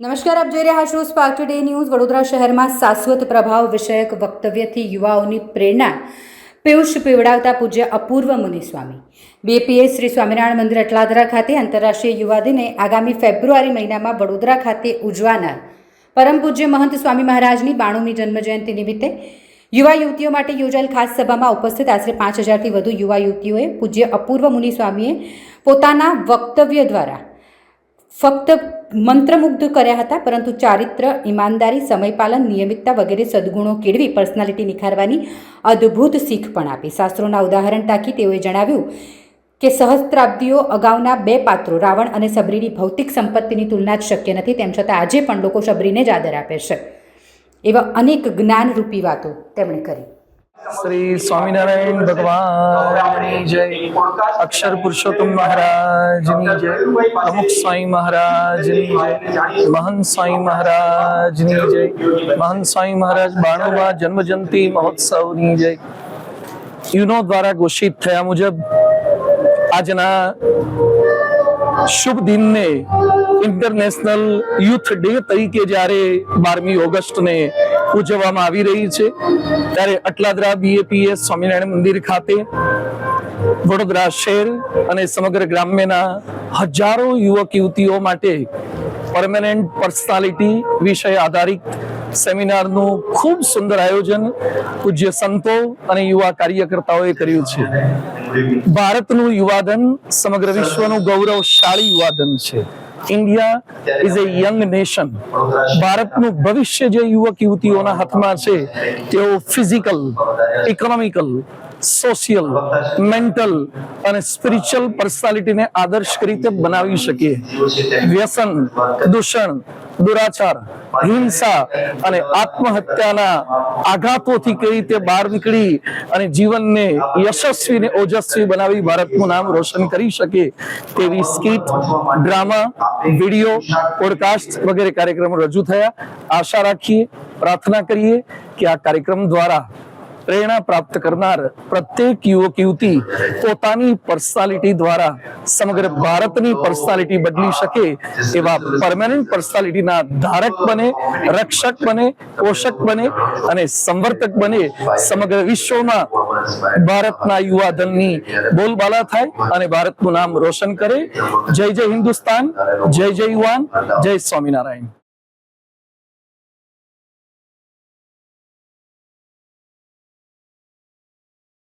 નમસ્કાર, આપ જોઈ રહ્યા છો સ્પાર્ક ટુડે ન્યૂઝ. વડોદરા શહેરમાં શાશ્વત પ્રભાવ વિષયક વક્તવ્યથી યુવાઓની પ્રેરણા પિયુષ પીવડાવતા પૂજ્ય અપૂર્વ મુનિ સ્વામી. બીએપીએસ શ્રી સ્વામિનારાયણ મંદિર અટલાદરા ખાતે આંતરરાષ્ટ્રીય યુવા દિને આગામી ફેબ્રુઆરી મહિનામાં વડોદરા ખાતે ઉજવાનાર પરમ પૂજ્ય મહંત સ્વામી મહારાજની 92મી જન્મજયંતિ નિમિત્તે યુવા યુવતીઓ માટે યોજાયેલ ખાસ સભામાં ઉપસ્થિત આશરે 5000થી વધુ યુવા યુવતીઓએ પૂજ્ય અપૂર્વ મુનિ સ્વામીએ પોતાના વક્તવ્ય દ્વારા ફક્ત મંત્રમુગ્ધ કર્યા હતા, પરંતુ ચારિત્ર, ઈમાનદારી, સમયપાલન, નિયમિતતા વગેરે સદગુણો કેળવી પર્સનાલિટી નિખારવાની અદ્ભુત શીખ પણ આપી. શાસ્ત્રોના ઉદાહરણ ટાંકી તેઓએ જણાવ્યું કે સહસ્ત્રાબ્દીઓ અગાઉના બે પાત્રો રાવણ અને સબરીની ભૌતિક સંપત્તિની તુલના જ શક્ય નથી, તેમ છતાં આજે પણ લોકો સબરીને જ આદર આપે છે. એવા અનેક જ્ઞાનરૂપી વાતો તેમણે કરી. श्री स्वामीनारायण भगवान जय, अक्षर पुरुषोत्तम महाराज जय, प्रमुख स्वामी महाराज जय, महंत स्वामी महाराज जय, महंत स्वामी महाराज 92मा जन्म जयंती महोत्सव जय. યુનો દ્વારા ઘોષિત થયા મુજબ આજના શુભ દિનને ઇન્ટરનેશનલ યુથ ડે તરીકે જ્યારે 12મી ઓગસ્ટને ઉજવવામાં આવી રહી છે, ત્યારે અટલાદરા બીએપીએસ સ્વામિનારાયણ મંદિર ખાતે વડોદરા શહેર અને સમગ્ર ગ્રામ્યના હજારો યુવક યુવતીઓ માટે પરમેનન્ટ પર્સનાલિટી વિષય આધારિત સેમિનારનું ખૂબ સુંદર આયોજન પૂજ્ય સંતો અને યુવા કાર્યકર્તાઓએ કર્યું છે. ભારતનું યુવાધન સમગ્ર વિશ્વનું ગૌરવશાળી યુવાધન છે. India is A young nation. ભારતનું ભવિષ્ય જે યુવક યુવતીઓના હાથમાં છે, તેઓ ફિઝિકલ, ઇકોનોમિકલ, સોશિયલ, મેન્ટલ અને સ્પિરિચ્યુઅલ પર્સનાલિટીને આદર્શ રીતે બનાવી શકે. વ્યસન, દૂષણ, દુરાચાર, હિંસા અને આત્મહત્યાના આઘાતોથી કઈ રીતે બહાર નીકળી અને જીવનને યશસ્વી ને ઓજસ્વી બનાવી ભારતનું નામ રોશન કરી શકે, તેવી સ્કીટ, ડ્રામા, વિડીયો, પોડકાસ્ટ વગેરે કાર્યક્રમો રજૂ થયા. આશા રાખીએ, પ્રાર્થના કરીએ કે આ કાર્યક્રમ દ્વારા પ્રેરણા પ્રાપ્ત કરનાર પ્રત્યેક યુવક યુવતી પોતાની પર્સનાલિટી દ્વારા સમગ્ર ભારતની પર્સનાલિટી બદલી શકે એવા પરમેનન્ટ પર્સનાલિટીના ધારક બને, રક્ષક બને, પોષક બને અને સંવર્ધક બને. સમગ્ર વિશ્વમાં ભારતના યુવાધનની બોલબાલા થાય અને ભારતનું નામ રોશન કરે. જય જય હિન્દુસ્તાન, જય જય યુવાન, જય સ્વામિનારાયણ.